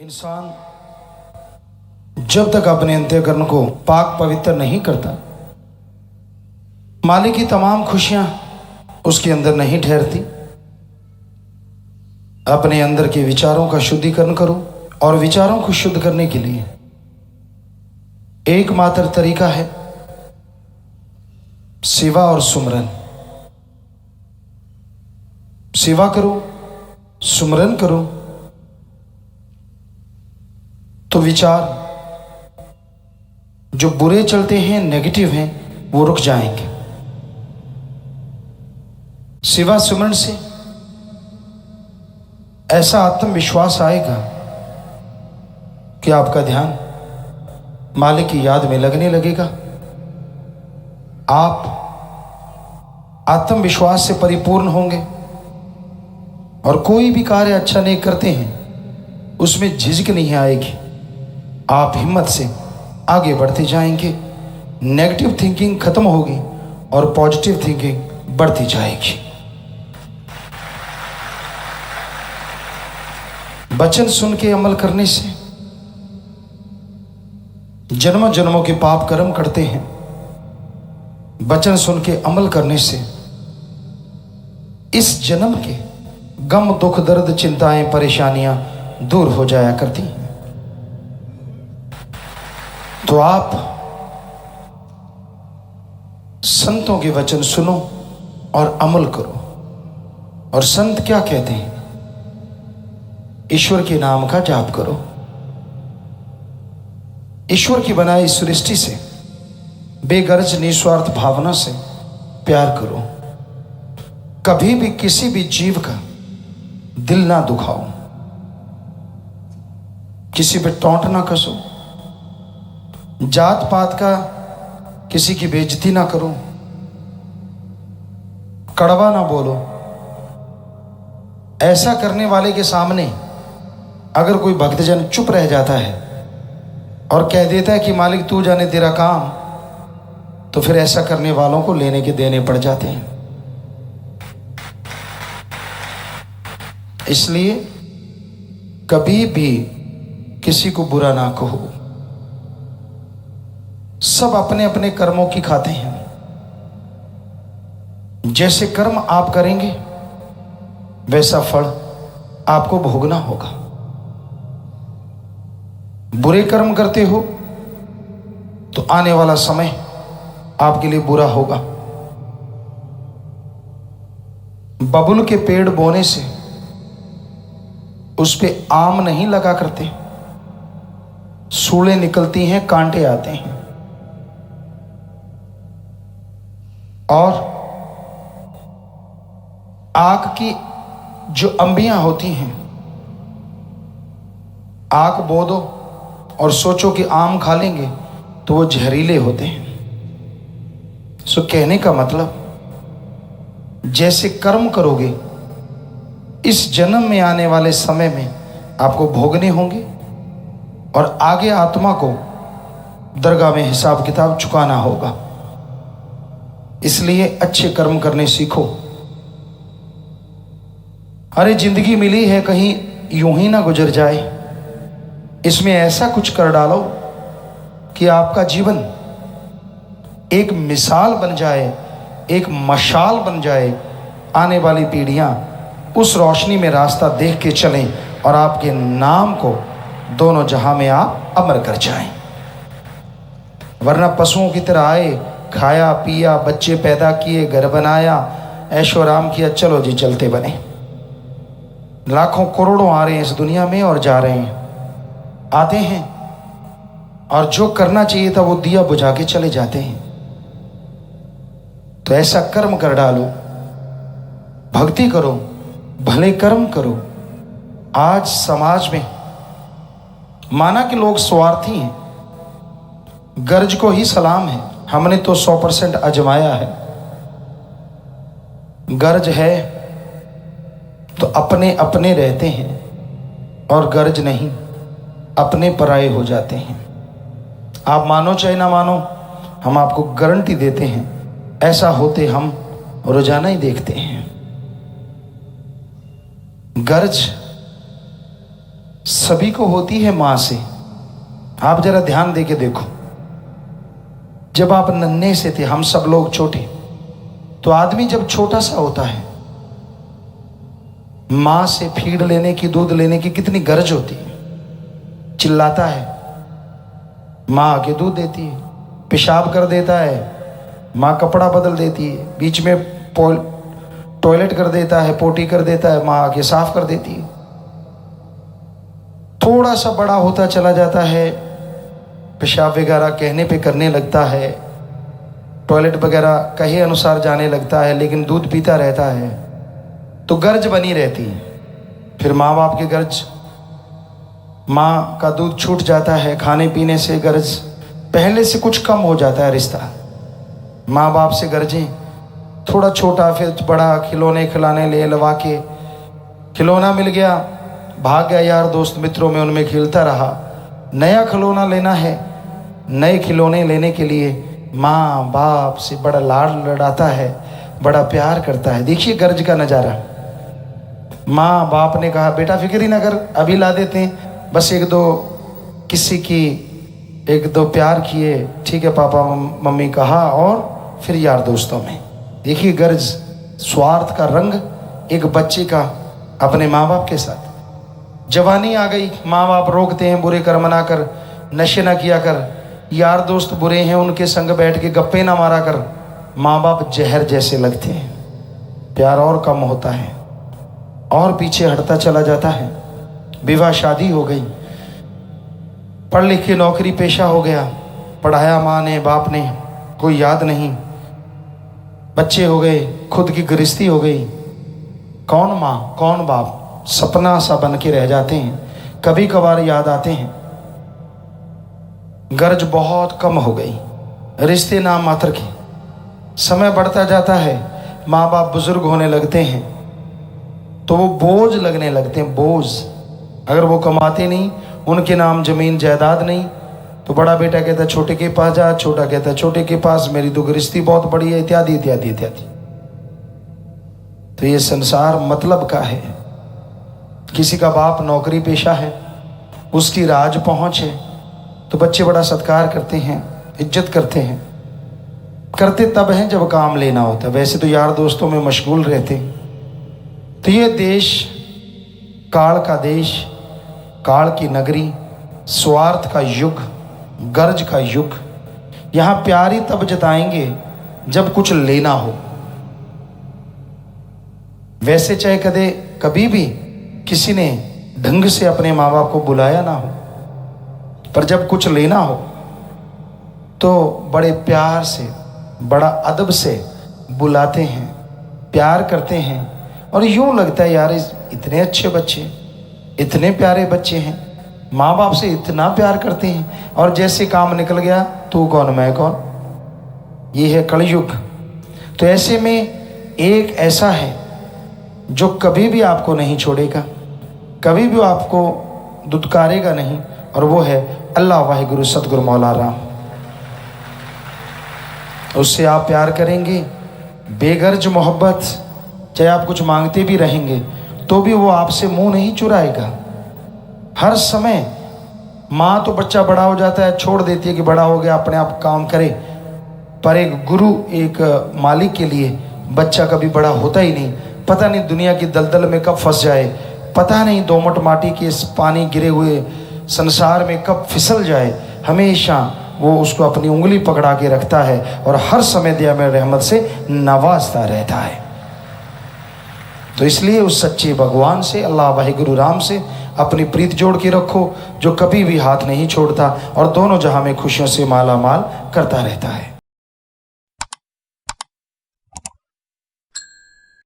इंसान जब तक अपने अंतःकरण को पाक पवित्र नहीं करता, मालिक की तमाम खुशियां उसके अंदर नहीं ठहरती। अपने अंदर के विचारों का शुद्धिकरण करो, और विचारों को शुद्ध करने के लिए एकमात्र तरीका है सेवा और सुमरन। सेवा करो, सुमरन करो, तो विचार जो बुरे चलते हैं, नेगेटिव हैं, वो रुक जाएंगे। सेवा सुमरन से ऐसा आत्मविश्वास आएगा कि आपका ध्यान मालिक की याद में लगने लगेगा। आप आत्मविश्वास से परिपूर्ण होंगे और कोई भी कार्य अच्छा नहीं करते हैं उसमें झिझक नहीं आएगी। आप हिम्मत से आगे बढ़ते जाएंगे। नेगेटिव थिंकिंग खत्म होगी और पॉजिटिव थिंकिंग बढ़ती जाएगी। वचन सुन के अमल करने से जन्मों जन्मों के पाप कर्म करते हैं। वचन सुन के अमल करने से इस जन्म के गम, दुख, दर्द, चिंताएं, परेशानियां दूर हो जाया करती हैं। तो आप संतों के वचन सुनो और अमल करो। और संत क्या कहते हैं? ईश्वर के नाम का जाप करो। ईश्वर की बनाई सृष्टि से बेगर्ज निस्वार्थ भावना से प्यार करो। कभी भी किसी भी जीव का दिल ना दुखाओ, किसी पे टोंट ना कसो, जात पात का किसी की बेइज्जती ना करो, कड़वा ना बोलो। ऐसा करने वाले के सामने अगर कोई भक्तजन चुप रह जाता है और कह देता है कि मालिक तू जाने तेरा काम, तो फिर ऐसा करने वालों को लेने के देने पड़ जाते हैं। इसलिए कभी भी किसी को बुरा ना कहो। सब अपने अपने कर्मों की खाते हैं। जैसे कर्म आप करेंगे वैसा फल आपको भोगना होगा। बुरे कर्म करते हो तो आने वाला समय आपके लिए बुरा होगा। बबुल के पेड़ बोने से उस पे आम नहीं लगा करते, सूलें निकलती हैं, कांटे आते हैं। और आग की जो अंबियां होती हैं, आग बो दो और सोचो कि आम खा लेंगे तो वो जहरीले होते हैं। सो कहने का मतलब, जैसे कर्म करोगे इस जन्म में आने वाले समय में आपको भोगने होंगे और आगे आत्मा को दरगाह में हिसाब किताब चुकाना होगा। इसलिए अच्छे कर्म करने सीखो। अरे जिंदगी मिली है, कहीं यूं ही ना गुजर जाए। इसमें ऐसा कुछ कर डालो कि आपका जीवन एक मिसाल बन जाए, एक मशाल बन जाए। आने वाली पीढ़ियां उस रोशनी में रास्ता देख के चलें और आपके नाम को दोनों जहां में आप अमर कर जाएं। वरना पशुओं की तरह आए, खाया पिया, बच्चे पैदा किए, घर बनाया, ऐशो आराम किया, चलो जी चलते बने। लाखों करोड़ों आ रहे हैं इस दुनिया में और जा रहे हैं, आते हैं और जो करना चाहिए था वो दिया बुझा के चले जाते हैं। तो ऐसा कर्म कर डालो, भक्ति करो, भले कर्म करो। आज समाज में माना कि लोग स्वार्थी हैं, गर्ज को ही सलाम है। हमने तो 100% आजमाया है। गर्ज है तो अपने अपने रहते हैं और गर्ज नहीं, अपने पराये हो जाते हैं। आप मानो चाहे ना मानो, हम आपको गारंटी देते हैं ऐसा होते हम रोजाना ही देखते हैं। गर्ज सभी को होती है माँ से। आप जरा ध्यान दे के देखो, जब आप नन्हे से थे, हम सब लोग छोटे, तो आदमी जब छोटा सा होता है, माँ से फीड लेने की, दूध लेने की कितनी गरज होती है। चिल्लाता है, माँ आके दूध देती है। पेशाब कर देता है, माँ कपड़ा बदल देती है। बीच में टॉयलेट कर देता है, पोटी कर देता है, माँ आके साफ कर देती है। थोड़ा सा बड़ा होता चला जाता है, पेशाब वगैरह कहने पे करने लगता है, टॉयलेट वगैरह कहे अनुसार जाने लगता है, लेकिन दूध पीता रहता है, तो गर्ज बनी रहती है। फिर माँ बाप की गर्ज, माँ का दूध छूट जाता है, खाने पीने से गर्ज पहले से कुछ कम हो जाता है रिश्ता। माँ बाप से गर्जें, थोड़ा छोटा फिर बड़ा, खिलौने खिलाने ले लवा के, खिलौना मिल गया, भाग गया यार दोस्त मित्रों में, उनमें खेलता रहा। नया खिलौना लेना है, नए खिलौने लेने के लिए माँ बाप से बड़ा लाड लड़ाता है, बड़ा प्यार करता है। देखिए गर्ज का नज़ारा। माँ बाप ने कहा बेटा फिक्र ही ना कर, अभी ला देते हैं, बस एक दो किसी की एक दो प्यार किए, ठीक है पापा मम्मी कहा, और फिर यार दोस्तों में। देखिए गर्ज, स्वार्थ का रंग एक बच्चे का अपने माँ बाप के साथ। जवानी आ गई, माँ बाप रोकते हैं, बुरे कर्म ना कर, नशे ना किया कर, यार दोस्त बुरे हैं उनके संग बैठ के गप्पे ना मारा कर। माँ बाप जहर जैसे लगते हैं, प्यार और कम होता है और पीछे हटता चला जाता है। विवाह शादी हो गई, पढ़ लिख के नौकरी पेशा हो गया, पढ़ाया माँ ने बाप ने, कोई याद नहीं, बच्चे हो गए, खुद की गृहस्थी हो गई। कौन माँ कौन बाप, सपना सा बन के रह जाते हैं, कभी कभार याद आते हैं। गर्ज बहुत कम हो गई, रिश्ते नाम मात्र के। समय बढ़ता जाता है, माँ बाप बुजुर्ग होने लगते हैं, तो वो बोझ लगने लगते हैं, बोझ। अगर वो कमाते नहीं, उनके नाम जमीन जायदाद नहीं, तो बड़ा बेटा कहता है छोटे के पास जा, छोटा कहता है छोटे के पास, मेरी तो गृहस्थी बहुत बड़ी है, इत्यादि इत्यादि इत्यादि। तो ये संसार मतलब का है। किसी का बाप नौकरी पेशा है, उसकी राज पहुंच है, तो बच्चे बड़ा सत्कार करते हैं, इज्जत करते हैं। करते तब हैं जब काम लेना होता है, वैसे तो यार दोस्तों में मशगूल रहते। तो ये देश काल का देश, काल की नगरी, स्वार्थ का युग, गर्ज का युग। यहाँ प्यार ही तब जताएंगे जब कुछ लेना हो। वैसे चाहे कभी भी किसी ने ढंग से अपने माँ बाप को बुलाया ना हो, पर जब कुछ लेना हो तो बड़े प्यार से, बड़ा अदब से बुलाते हैं, प्यार करते हैं। और यूँ लगता है यार इतने अच्छे बच्चे, इतने प्यारे बच्चे हैं, माँ बाप से इतना प्यार करते हैं, और जैसे काम निकल गया तू कौन मैं कौन। ये है कलयुग। तो ऐसे में एक ऐसा है जो कभी भी आपको नहीं छोड़ेगा, कभी भी आपको दुत्कारेगा नहीं, और वो है अल्लाह वाहिगुरु सतगुरु मौला राम। उससे आप प्यार करेंगे, बेगर्ज मोहब्बत, चाहे आप कुछ मांगते भी रहेंगे तो भी वो आपसे मुंह नहीं चुराएगा। हर समय माँ तो बच्चा बड़ा हो जाता है छोड़ देती है कि बड़ा हो गया अपने आप काम करे, पर एक गुरु, एक मालिक के लिए बच्चा कभी बड़ा होता ही नहीं। पता नहीं दुनिया की दलदल में कब फंस जाए, पता नहीं दोमट माटी के इस पानी गिरे हुए संसार में कब फिसल जाए। हमेशा वो उसको अपनी उंगली पकड़ा के रखता है और हर समय दया में रहमत से नवाजता रहता है। तो इसलिए उस सच्चे भगवान से, अल्लाह वाहिगुरु राम से अपनी प्रीत जोड़ के रखो, जो कभी भी हाथ नहीं छोड़ता और दोनों जहां में खुशियों से माला माल करता रहता है।